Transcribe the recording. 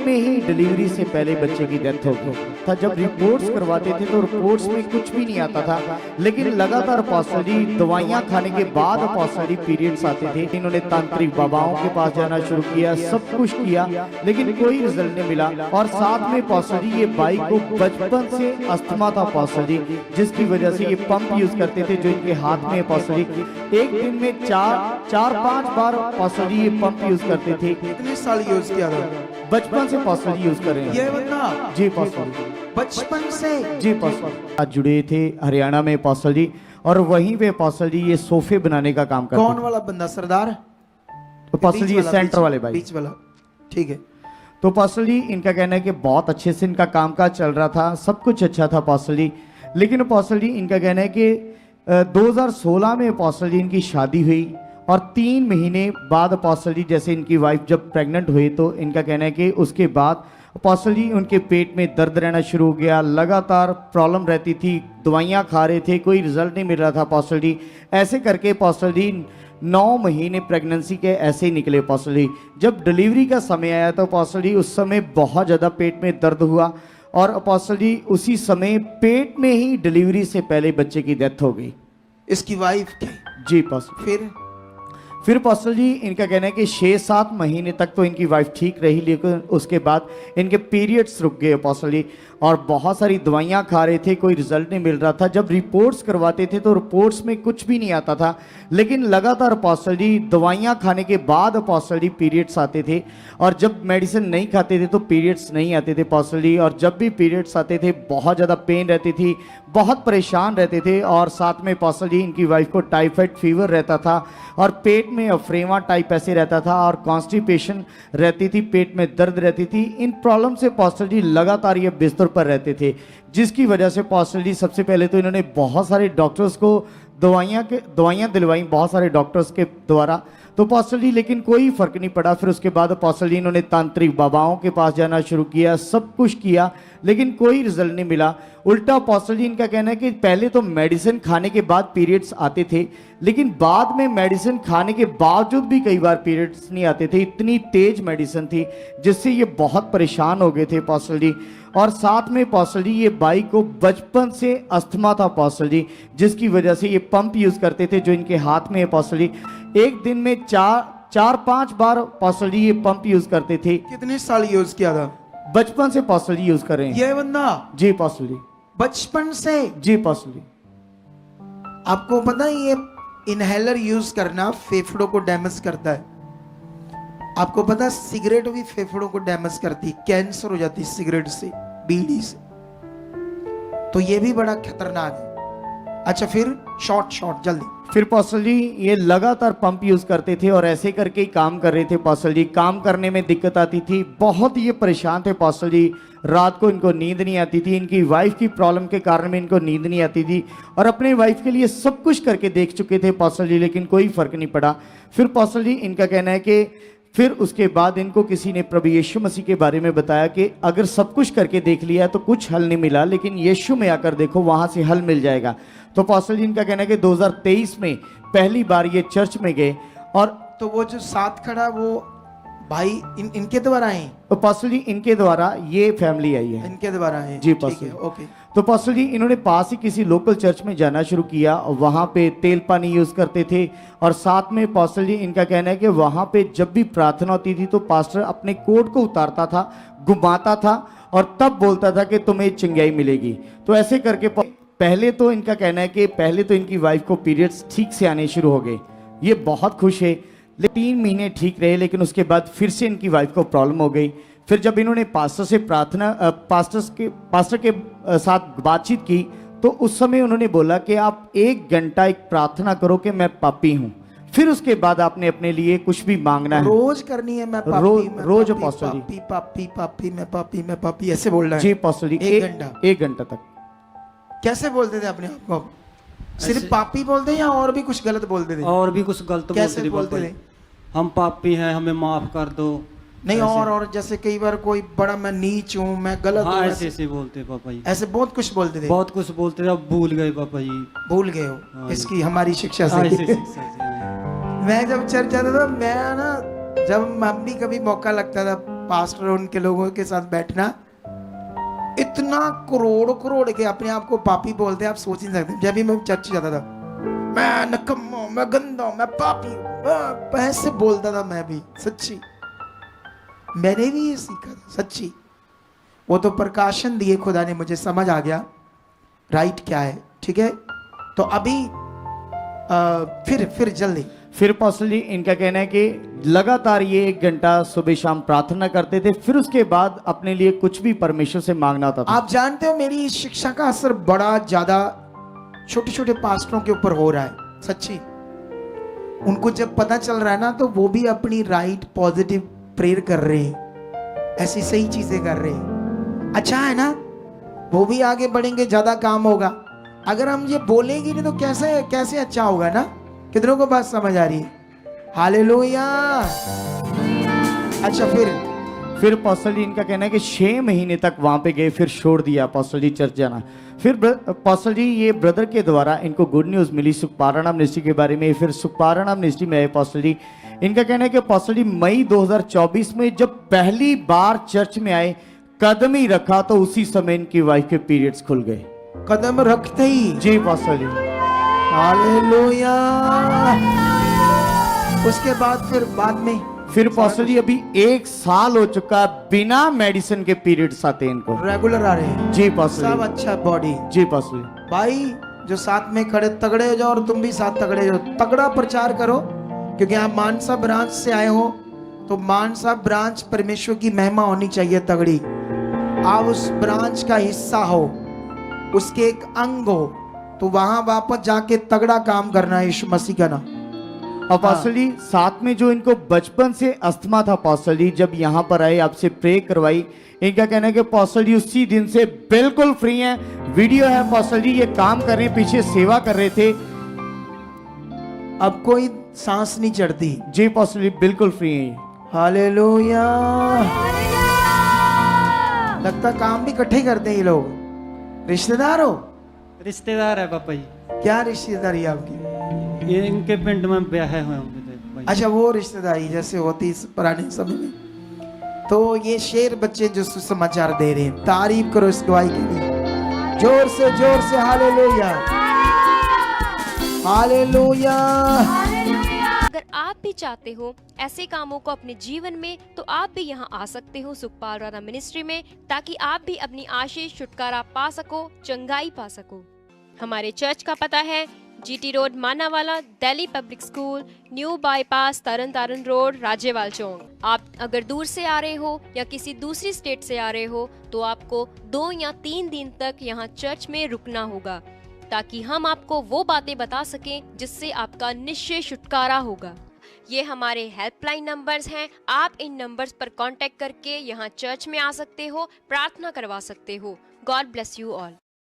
में ही डिलीवरी से पहले बच्चे की डेथ हो गई था। जब रिपोर्ट्स करवाते थे तो रिपोर्ट्स में कुछ भी नहीं आता था, लेकिन लगातार पास्टर जी दवाइयाँ खाने के बाद पास्टर जी पीरियड्स आते थे। इन्होंने तांत्रिक बाबाओं के पास जाना शुरू किया, सब कुछ किया, लेकिन कोई रिजल्ट नहीं मिला। और साथ में पास्टर जी ये बाई को बचपन से अस्थमा था पास्टर जी, जिसकी वजह से ये पंप यूज करते थे जो इनके हाथ में है पास्टर जी। एक दिन में चार पांच बार पास्टर जी ये पंप यूज करते थे। कितने साल यूज किया था? बचपन से पास्टर जी यूज कर रहे हैं। ये बंदा जी पास्टर जी, बचपन से? जी पास्टर। आज जुड़े थे हरियाणा में पास्टर जी, और वहीं पे पास्टर जी ये सोफे बनाने का काम करते। कौन वाला बंदा? सरदार? तो पास्टर जी ये सेंटर वाले भाई, बीच वाला, ठीक है। तो पास्टर जी इनका कहना है कि बहुत अच्छे से इनका कामकाज चल रहा था, सब कुछ अच्छा था पास्टर जी। लेकिन पास्टर जी इनका कहना है कि 2016 में पास्टर जी इनकी शादी हुई, और 3 महीने बाद पास्टर जी जैसे इनकी वाइफ जब प्रेग्नेंट हुई तो इनका कहना है कि उसके बाद पास्टर जी उनके पेट में दर्द रहना शुरू हो गया, लगातार प्रॉब्लम रहती थी, दवाइयाँ खा रहे थे, कोई रिजल्ट नहीं मिल रहा था पास्टर जी। ऐसे करके पास्टर जी 9 महीने प्रेगनेंसी के ऐसे ही निकले पास्टर जी। जब डिलीवरी का समय आया तो पास्टर जी उस समय बहुत ज़्यादा पेट में दर्द हुआ, और पास्टर जी उसी समय पेट में ही डिलीवरी से पहले बच्चे की डेथ हो गई। इसकी वाइफ की? जी पास्टर। फिर पास्टर जी इनका कहना है कि 6-7 महीने तक तो इनकी वाइफ ठीक रही, लेकिन उसके बाद इनके पीरियड्स रुक गए पास्टर जी, और बहुत सारी दवाइयाँ खा रहे थे, कोई रिजल्ट नहीं मिल रहा था। जब रिपोर्ट्स करवाते थे तो रिपोर्ट्स में कुछ भी नहीं आता था, लेकिन लगातार पास्टर जी दवाइयाँ खाने के बाद पास्टर जी पीरियड्स आते थे, और जब मेडिसिन नहीं खाते थे तो पीरियड्स नहीं आते थे पास्टर जी। और जब भी पीरियड्स आते थे बहुत ज़्यादा पेन रहती थी, बहुत परेशान रहते थे, और साथ में पास्टर जी इनकी वाइफ को टाइफाइड फीवर रहता था, और पेट में अफ्रेमा टाइप ऐसे रहता था, और कॉन्स्टिपेशन रहती थी, पेट में दर्द रहती थी। इन प्रॉब्लम से पास्टर जी लगातार ये बिस्तर पर रहते थे, जिसकी वजह से पास्टर जी सबसे पहले तो इन्होंने बहुत सारे डॉक्टर्स को दवाइयाँ दिलवाई, बहुत सारे डॉक्टर्स के द्वारा, तो पास्टर जी लेकिन कोई फर्क नहीं पड़ा। फिर उसके बाद पास्टर जी इन्होंने तांत्रिक बाबाओं के पास जाना शुरू किया, सब कुछ किया, लेकिन कोई रिजल्ट नहीं मिला। उल्टा पास्टर जी इनका कहना है कि पहले तो मेडिसिन खाने के बाद पीरियड्स आते थे, लेकिन बाद में मेडिसिन खाने के बावजूद भी कई बार पीरियड्स नहीं आते थे। इतनी तेज मेडिसिन थी जिससे ये बहुत परेशान हो गए थे पास्टर जी। और साथ में पास्टर जी ये बाई को बचपन से अस्थमा था पास्टर जी, जिसकी वजह से ये पंप यूज करते थे जो इनके हाथ में है पास्टर जी। एक दिन में 4-5 बार पास्टर जी ये पंप यूज करते थे। कितने साल यूज किया था? बचपन से पास्टर जी यूज कर रहे हैं। ये बंदा? जी पास्टर जी, बचपन से? जी पास्टर जी। आपको पता है ये इनहेलर यूज करना फेफड़ों को डैमेज करता है? आपको पता है सिगरेट भी फेफड़ों को डैमेज करती है, कैंसर हो जाती है सिगरेट से, बीड़ी से, तो ये भी बड़ा खतरनाक है। अच्छा फिर शॉर्ट जल्दी। फिर पास्टर जी ये लगातार पंप यूज करते थे, और ऐसे करके ही काम कर रहे थे पास्टर जी। काम करने में दिक्कत आती थी, बहुत ये परेशान थे पास्टर जी। रात को इनको नींद नहीं आती थी, इनकी वाइफ की प्रॉब्लम के कारण में इनको नींद नहीं आती थी, और अपने वाइफ के लिए सब कुछ करके देख चुके थे पास्टर जी, लेकिन कोई फर्क नहीं पड़ा। फिर पास्टर जी इनका कहना है कि फिर उसके बाद इनको किसी ने प्रभु यीशु मसीह के बारे में बताया कि अगर सब कुछ करके देख लिया तो कुछ हल नहीं मिला, लेकिन यीशु में आकर देखो, वहां से हल मिल जाएगा। तो पास्टर जी इनका कहना है कि 2023 में पहली बार ये चर्च में गए, और तो वो जो साथ खड़ा वो भाई इनके द्वारा आए? तो पास्टर जी इनके द्वारा ये फैमिली आई है, इनके द्वारा आए? जी ठीक पास्टर है, ओके। तो पास्टर जी इन्होंने पास ही किसी लोकल चर्च में जाना शुरू किया, वहाँ पे तेल पानी यूज करते थे, और साथ में पास्टर जी इनका कहना है कि वहाँ पे जब भी प्रार्थना होती थी तो पास्टर अपने कोट को उतारता था, घुमाता था, और तब बोलता था कि तुम्हें चंगाई मिलेगी। तो ऐसे करके पहले तो इनका कहना है कि पहले तो इनकी वाइफ को पीरियड्स ठीक से आने शुरू हो गए, ये बहुत खुश है। 3 महीने ठीक रहे, लेकिन उसके बाद फिर से इनकी वाइफ को प्रॉब्लम हो गई। फिर जब इन्होंने पास्टर के साथ बातचीत की तो उस समय उन्होंने बोला कि आप 1 घंटा एक प्रार्थना करो कि मैं पापी हूँ, फिर उसके बाद आपने अपने लिए कुछ भी मांगना है। रोज करनी है? मैं पापी, रोज पास्टर जी, पापी पापी पापी, मैं पापी ऐसे बोल रहा है? जी पास्टर जी, 1 घंटा तक। कैसे बोलते थे अपने आप को? सिर्फ पापी बोलते हैं या और भी कुछ गलत बोलते थे? और भी कुछ गलत कैसे बोलते थे? हम पापी हैं, हमें माफ कर दो। नहीं और जैसे कई बार कोई बड़ा मैं नीच हूँ, मैं गलत हूँ, ऐसे बोलते पापा जी। ऐसे बहुत कुछ बोलते थे? बहुत कुछ बोलते थे, अब भूल गए पापा जी। भूल गए हो? इसकी हमारी शिक्षा से। मैं जब चर्च जाता था, मैं ना जब मम्मी कभी मौका लगता था पास्टर उनके लोगों के साथ बैठना, इतना करोड़ करोड़ के अपने आप को पापी बोलते हैं, आप सोच नहीं सकते। जब भी मैं चर्च जाता था, मैं नकम्मा हूं, मैं गंदा हूं, मैं पापी हूं, ऐसे बोलता था मैं भी। सच्ची मैंने भी ये सीखा था, सच्ची। वो तो प्रकाशन दिए खुदा ने, मुझे समझ आ गया राइट क्या है। ठीक है, तो अभी फिर जल्दी फिर पास्टर जी इनका कहना है कि लगातार ये 1 घंटा सुबह शाम प्रार्थना करते थे, फिर उसके बाद अपने लिए कुछ भी परमेश्वर से मांगना होता था। आप जानते हो मेरी इस शिक्षा का असर बड़ा ज्यादा छोटे छोटे पास्टरों के ऊपर हो रहा है, सच्ची। उनको जब पता चल रहा है ना, तो वो भी अपनी राइट पॉजिटिव प्रेयर कर रहे हैं, ऐसी सही चीजें कर रहे हैं। अच्छा है ना, वो भी आगे बढ़ेंगे, ज्यादा काम होगा। अगर हम ये बोलेंगे नहीं तो कैसे कैसे अच्छा होगा ना। कितनों को बात समझ आ रही है? हालेलुया। अच्छा फिर पास्टर जी इनका कहना है कि 6 महीने तक वहां पे गए, फिर छोड़ दिया पास्टर जी चर्च जाना। फिर पास्टर जी ये ब्रदर के द्वारा इनको गुड न्यूज़ मिली सुखपारायण मिनिस्ट्री के बारे में। फिर सुखपारायण मिनिस्ट्री में आए पास्टर जी। इनका कहना है कि पास्टर जी मई 2024 में जब पहली बार चर्च में आए, कदम ही रखा तो उसी समय इनकी वाइफ के पीरियड्स खुल गए। कदम रखते ही? जी पास्टर जी। हालेलुया। उसके बाद फिर पास्टर जी अभी 1 साल हो चुका, बिना मेडिसिन के पीरियड्स आते हैं इनको, रेगुलर आ रहे हैं। जी पास्टर सब जी। अच्छा बॉडी। जी पास्टर जी। भाई जो साथ में खड़े तगड़े हो जाओ, और तुम भी साथ तगड़े हो, तगड़ा प्रचार करो। क्योंकि आप मानसा ब्रांच से आए हो, तो मानसा ब्रांच परमेश्वर की महिमा होनी चाहिए तगड़ी। आप उस ब्रांच का हिस्सा हो, उसके एक अंग हो, तो वहां वापस जाके तगड़ा काम करना है यीशु मसीह का नाम। और पास्टर जी साथ में जो इनको बचपन से अस्थमा था पास्टर जी, जब यहाँ पर आए आपसे प्रे करवाई, इनका कहना है कि पास्टर जी उसी दिन से बिल्कुल फ्री हैं। वीडियो है पास्टर जी, ये काम कर रहे, पीछे सेवा कर रहे थे, अब कोई सांस नहीं चढ़ती। जी पास्टर जी बिल्कुल फ्री हैं। हालेलुया। लगता काम भी इकट्ठे ही करते हैं ये लोग। रिश्तेदार हो? रिश्तेदार है पापा जी। क्या रिश्तेदारी है आपकी? ये इनके पिंड में ब्याह हुए होंगे भाई। अच्छा, वो रिश्तेदारी जैसे होती इस पुराने समय में। तो ये शेर बच्चे जो सुसमाचार दे रहे हैं, तारीफ करो इस गवाही के लिए, जोर से हालेलुया हालेलुया। अगर आप भी चाहते हो ऐसे कामों को अपने जीवन में, तो आप भी यहाँ आ सकते हो सुखपारायण मिनिस्ट्री में, ताकि आप भी अपनी आशीष छुटकारा पा सको, चंगाई पा सको। हमारे चर्च का पता है GT road Manawala, Delhi public school, new bypass, Tarn Taran road, Rajewal Chowk. आप अगर दूर से आ रहे हो या किसी दूसरी स्टेट से आ रहे हो, तो आपको 2 या 3 दिन तक यहाँ चर्च में रुकना होगा, ताकि हम आपको वो बातें बता सकें जिससे आपका निश्चय छुटकारा होगा। ये हमारे हेल्पलाइन नंबर्स हैं। आप इन नंबर्स पर कांटेक्ट करके यहाँ चर्च में आ सकते हो, प्रार्थना करवा सकते हो। God bless you all.